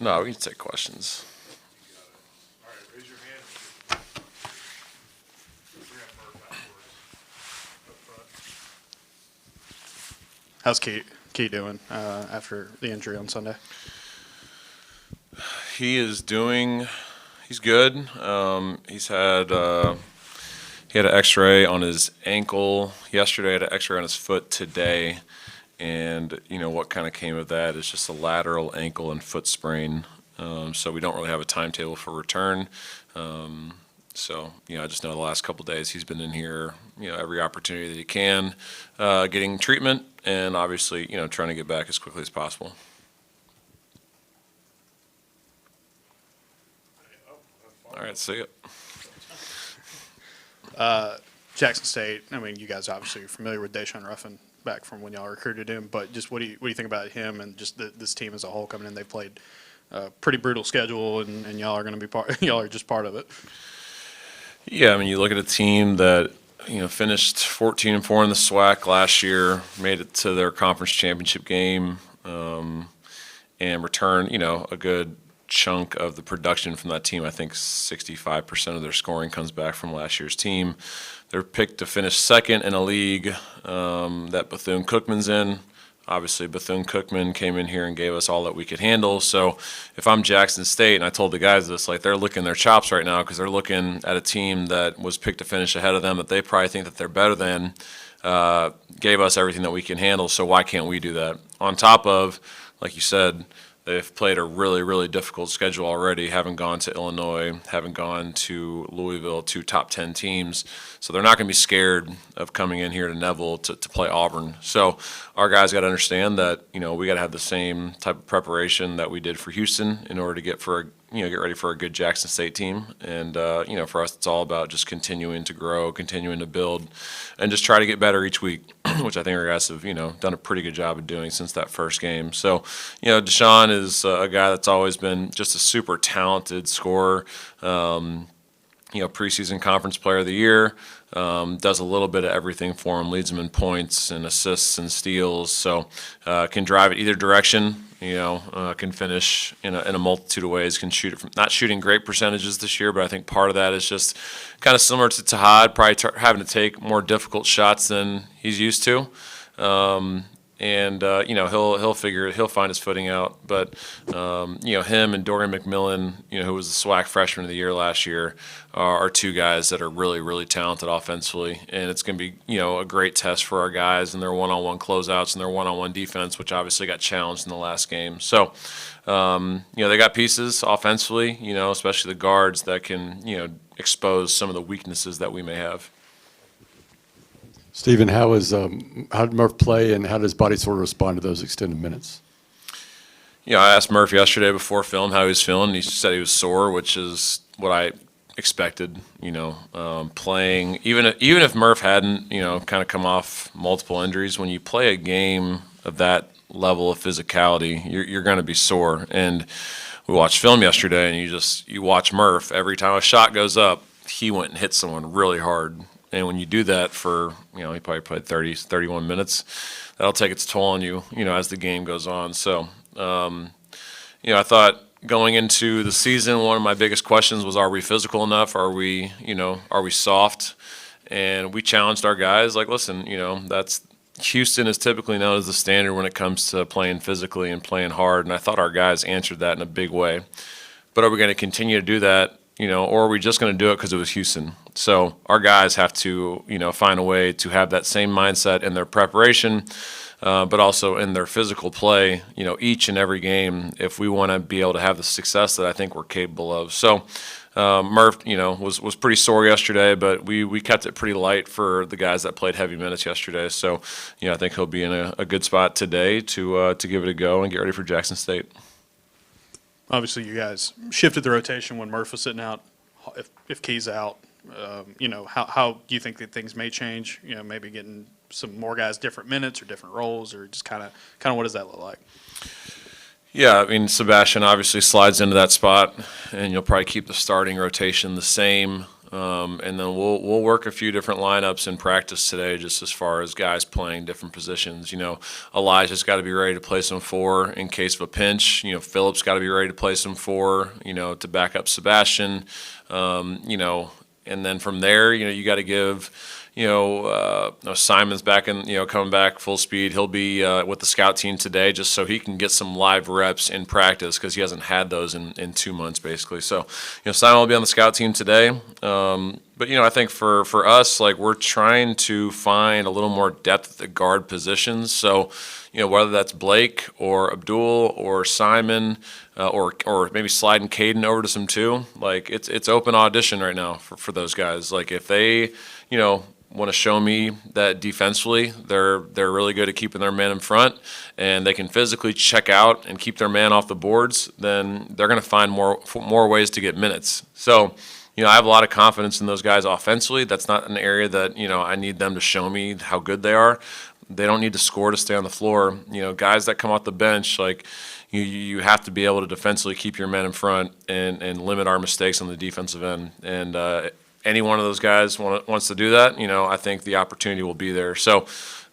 No, we can take questions. All right, raise your hand. We're gonna have Murph afterwards. Up front. How's Key doing after the injury on Sunday? He's good. He had an X-ray on his ankle yesterday, had an X-ray on his foot today, and what kind of came of that is just a lateral ankle and foot sprain. So we don't really have a timetable for return. So I just know the last couple of days he's been in here, every opportunity that he can, getting treatment, and obviously trying to get back as quickly as possible. All right, see ya. Jackson State, I mean, you guys obviously are familiar with Daeshun Ruffin back from when y'all recruited him, but just what do you think about him and just this team as a whole coming in? They've played a pretty brutal schedule, and y'all are going to be y'all are just part of it. Yeah, I mean, you look at a team that finished 14-4 in the SWAC last year, made it to their conference championship game, and returned a good chunk of the production from that team. I think 65% of their scoring comes back from last year's team. They're picked to finish second in a league that Bethune-Cookman's in. Obviously, Bethune-Cookman came in here and gave us all that we could handle. So if I'm Jackson State, and I told the guys this, they're licking their chops right now because they're looking at a team that was picked to finish ahead of them, that they probably think that they're better than, gave us everything that we can handle. So why can't we do that? On top of, like you said, they've played a really, really difficult schedule already, haven't gone to Illinois, haven't gone to Louisville, 2 top 10 teams. So they're not going to be scared of coming in here to Neville to play Auburn. So our guys got to understand that, we got to have the same type of preparation that we did for Houston in order to get ready for a good Jackson State team. And, for us, it's all about just continuing to grow, continuing to build, and just try to get better each week, which I think our guys have, done a pretty good job of doing since that first game. So, Daeshun is a guy that's always been just a super talented scorer. Preseason conference player of the year, does a little bit of everything for him, leads him in points and assists and steals. So can drive it either direction. Can finish in a multitude of ways. Can shoot it from not shooting great percentages this year, but I think part of that is just kind of similar to Tahad, probably having to take more difficult shots than he's used to. He'll find his footing out. But him and Dorian McMillian, who was the SWAC Freshman of the year last year, are 2 guys that are really, really talented offensively, and it's going to be a great test for our guys and their one-on-one closeouts and their one-on-one defense, which obviously got challenged in the last game. So they got pieces offensively, especially the guards that can expose some of the weaknesses that we may have. Stephen, how did Murph play, and how does body sort of respond to those extended minutes? I asked Murph yesterday before film how he was feeling. He said he was sore, which is what I expected. Playing even if Murph hadn't kind of come off multiple injuries, when you play a game of that level of physicality, you're going to be sore. And we watched film yesterday, and you watch Murph every time a shot goes up, he went and hit someone really hard. And when you do that for, he probably played 30, 31 minutes, that'll take its toll on you, as the game goes on. So, I thought going into the season, one of my biggest questions was, are we physical enough? Are we soft? And we challenged our guys, listen, Houston is typically known as the standard when it comes to playing physically and playing hard. And I thought our guys answered that in a big way. But are we going to continue to do that? Or are we just going to do it because it was Houston? So our guys have to, find a way to have that same mindset in their preparation, but also in their physical play, each and every game, if we want to be able to have the success that I think we're capable of. So Murph, was pretty sore yesterday, but we kept it pretty light for the guys that played heavy minutes yesterday. So, I think he'll be in a good spot today to give it a go and get ready for Jackson State. Obviously, you guys shifted the rotation when Murph was sitting out. If Key's out, how do you think that things may change? Maybe getting some more guys different minutes or different roles, or just kind of what does that look like? Yeah, I mean, Sebastian obviously slides into that spot, and you'll probably keep the starting rotation the same. and then we'll work a few different lineups in practice today, just as far as guys playing different positions. You know, Elijah's got to be ready to play some 4 in case of a pinch. You know, Phillip's got to be ready to play some 4. You know, to back up Sebastian. You know, and then from there, you know, you got to give. Simon's back in, coming back full speed. He'll be with the scout team today just so he can get some live reps in practice because he hasn't had those in 2 months basically. So, Simon will be on the scout team today. But, I think for us, like we're trying to find a little more depth at the guard positions. So, whether that's Blake or Abdul or Simon or maybe sliding Caden over to some 2, like it's open audition right now for those guys. Like if they, want to show me that defensively they're really good at keeping their man in front and they can physically check out and keep their man off the boards, then they're going to find more ways to get minutes. So, I have a lot of confidence in those guys offensively. That's not an area that, I need them to show me how good they are. They don't need to score to stay on the floor. Guys that come off the bench, like you have to be able to defensively keep your men in front and limit our mistakes on the defensive end. And any one of those guys wants to do that, I think the opportunity will be there. So,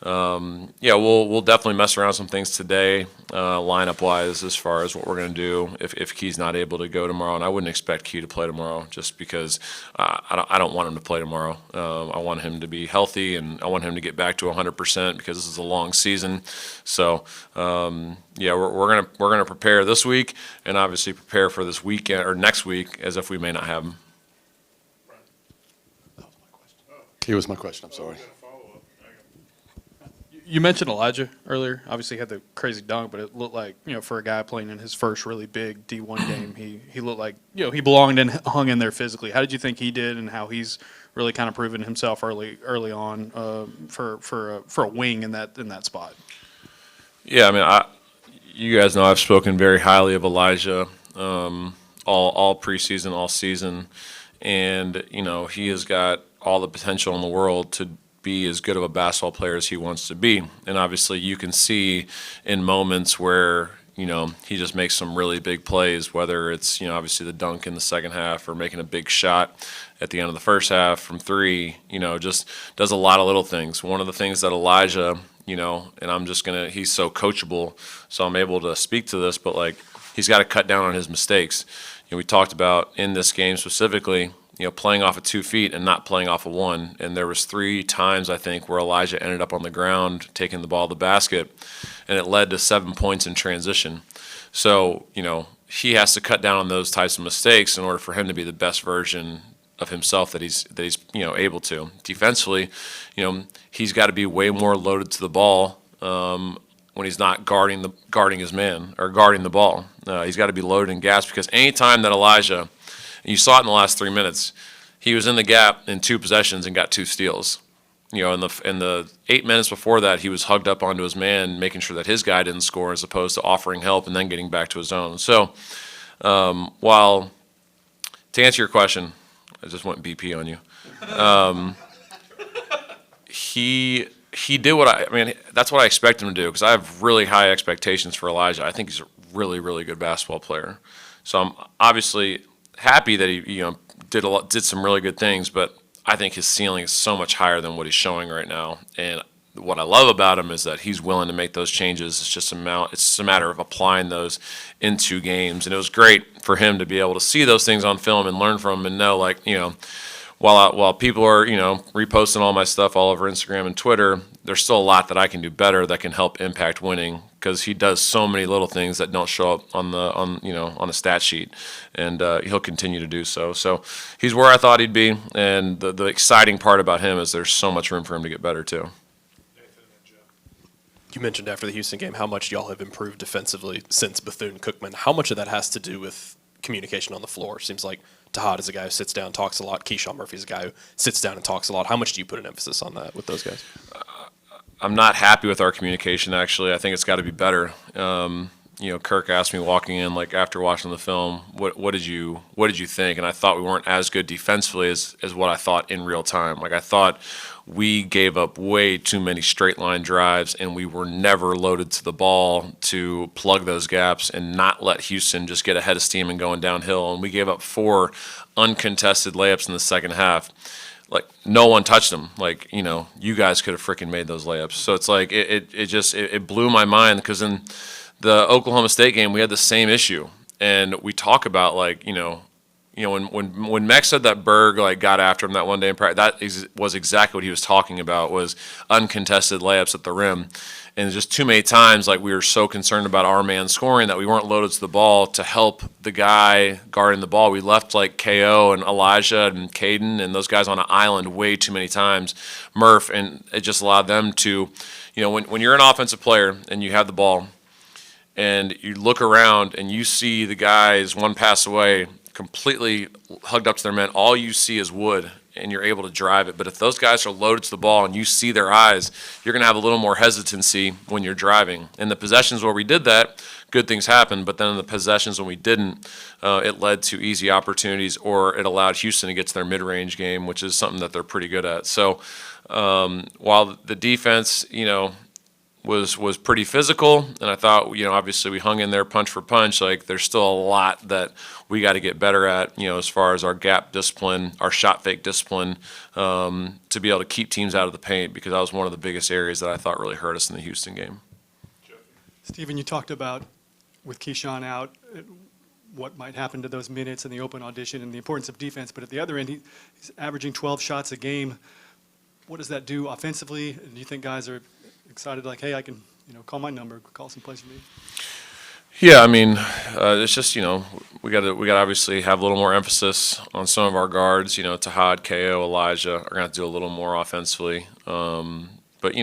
we'll definitely mess around some things today, lineup-wise, as far as what we're going to do if Key's not able to go tomorrow. And I wouldn't expect Key to play tomorrow just because I don't want him to play tomorrow. I want him to be healthy, and I want him to get back to 100% because this is a long season. So, we're gonna prepare this week and obviously prepare for this weekend or next week as if we may not have him. Key was my question, I'm sorry. You mentioned Elijah earlier. Obviously, he had the crazy dunk, but it looked like, for a guy playing in his first really big D1 game, he looked like, he belonged and hung in there physically. How did you think he did, and how he's really kind of proven himself early on for a wing in that spot? Yeah, I mean, you guys know I've spoken very highly of Elijah all preseason, all season, and he has got all the potential in the world to be as good of a basketball player as he wants to be. And obviously you can see in moments where, he just makes some really big plays, whether it's, obviously the dunk in the second half or making a big shot at the end of the first half from 3, just does a lot of little things. One of the things that Elijah, and he's so coachable, so I'm able to speak to this, but like he's got to cut down on his mistakes. We talked about in this game specifically, playing off of 2 feet and not playing off of 1. And there was 3 times, I think, where Elijah ended up on the ground taking the ball to the basket, and it led to 7 points in transition. So, he has to cut down on those types of mistakes in order for him to be the best version of himself that he's able to. Defensively, he's got to be way more loaded to the ball when he's not guarding his man or guarding the ball. He's got to be loaded and gassed because any time that Elijah, you saw it in the last 3 minutes, he was in the gap in 2 possessions and got 2 steals. In the 8 minutes before that, he was hugged up onto his man, making sure that his guy didn't score, as opposed to offering help and then getting back to his own. So, to answer your question, I just went BP on you. He did that's what I expect him to do because I have really high expectations for Elijah. I think he's a really, really good basketball player. So I'm obviously happy that he did some really good things, but I think his ceiling is so much higher than what he's showing right now. And what I love about him is that he's willing to make those changes. It's just a matter of applying those into games. And it was great for him to be able to see those things on film and learn from them and know, like, while people are, reposting all my stuff all over Instagram and Twitter, there's still a lot that I can do better that can help impact winning because he does so many little things that don't show up on the stat sheet, and he'll continue to do so. So he's where I thought he'd be, and the exciting part about him is there's so much room for him to get better too. You mentioned after the Houston game how much y'all have improved defensively since Bethune-Cookman. How much of that has to do with communication on the floor? Seems like Tahad is a guy who sits down and talks a lot. Keyshawn Murphy is a guy who sits down and talks a lot. How much do you put an emphasis on that with those guys? I'm not happy with our communication, actually. I think it's got to be better. Kirk asked me walking in, like after watching the film, what did you think? And I thought we weren't as good defensively as what I thought in real time. Like I thought we gave up way too many straight line drives, and we were never loaded to the ball to plug those gaps and not let Houston just get ahead of steam and going downhill. And we gave up 4 uncontested layups in the second half. Like no one touched them. Like you guys could have freaking made those layups. So it's like it blew my mind, because in the Oklahoma State game we had the same issue, and we talk about like when Meck said that Berg like got after him that one day in practice, was exactly what he was talking about, was uncontested layups at the rim. And just too many times, like we were so concerned about our man scoring that we weren't loaded to the ball to help the guy guarding the ball. We left like KO and Elijah and Caden and those guys on an island way too many times, Murph, and it just allowed them to, when you're an offensive player and you have the ball and you look around and you see the guys one pass away completely hugged up to their men, all you see is wood, and you're able to drive it. But if those guys are loaded to the ball and you see their eyes, you're going to have a little more hesitancy when you're driving. In the possessions where we did that, good things happened. But then in the possessions when we didn't, it led to easy opportunities, or it allowed Houston to get to their mid-range game, which is something that they're pretty good at. So while the defense, was pretty physical, and I thought, obviously we hung in there punch for punch. Like there's still a lot that we got to get better at, as far as our gap discipline, our shot fake discipline, to be able to keep teams out of the paint, because that was one of the biggest areas that I thought really hurt us in the Houston game. Stephen, you talked about with Keyshawn out, what might happen to those minutes in the open audition and the importance of defense, but at the other end, he's averaging 12 shots a game. What does that do offensively? Do you think guys are excited, like, hey, I can, call my number, call some plays for me? Yeah, I mean, it's just we got to obviously have a little more emphasis on some of our guards. Tahad, KO, Elijah are going to have to do a little more offensively. But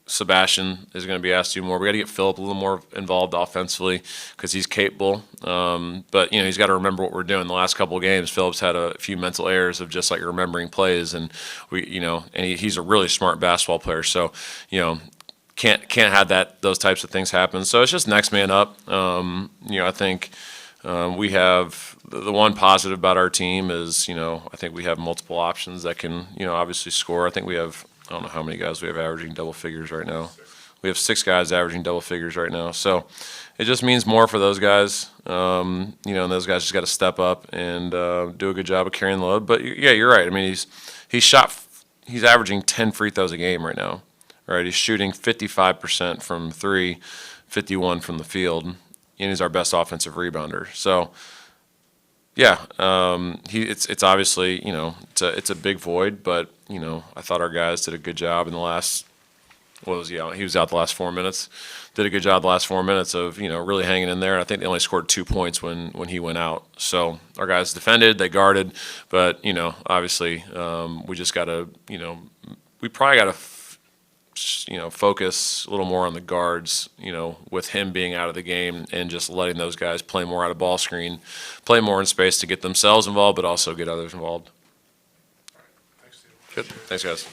Sebastian is going to be asked to do more. We got to get Philip a little more involved offensively, because he's capable. But he's got to remember what we're doing. The last couple of games, Philip's had a few mental errors of just like remembering plays, and he's a really smart basketball player. So can't have those types of things happen. So it's just next man up. I think we have the one positive about our team is I think we have multiple options that can obviously score. I think we have, I don't know how many guys we have averaging double figures right now. We have 6 guys averaging double figures right now. So it just means more for those guys. And those guys just got to step up and do a good job of carrying the load. But yeah, you're right. I mean, he's averaging 10 free throws a game right now. Right? He's shooting 55% from 3, 51 from the field, and he's our best offensive rebounder. So yeah, it's obviously it's a big void, but I thought our guys did a good job in the last. What was he out? He was out the last 4 minutes. Did a good job the last 4 minutes of really hanging in there. And I think they only scored 2 points when he went out. So our guys defended, they guarded, but obviously we just got to we probably got to focus a little more on the guards, with him being out of the game, and just letting those guys play more out of ball screen, play more in space to get themselves involved, but also get others involved. Thanks, Steve. Good. Thanks, guys.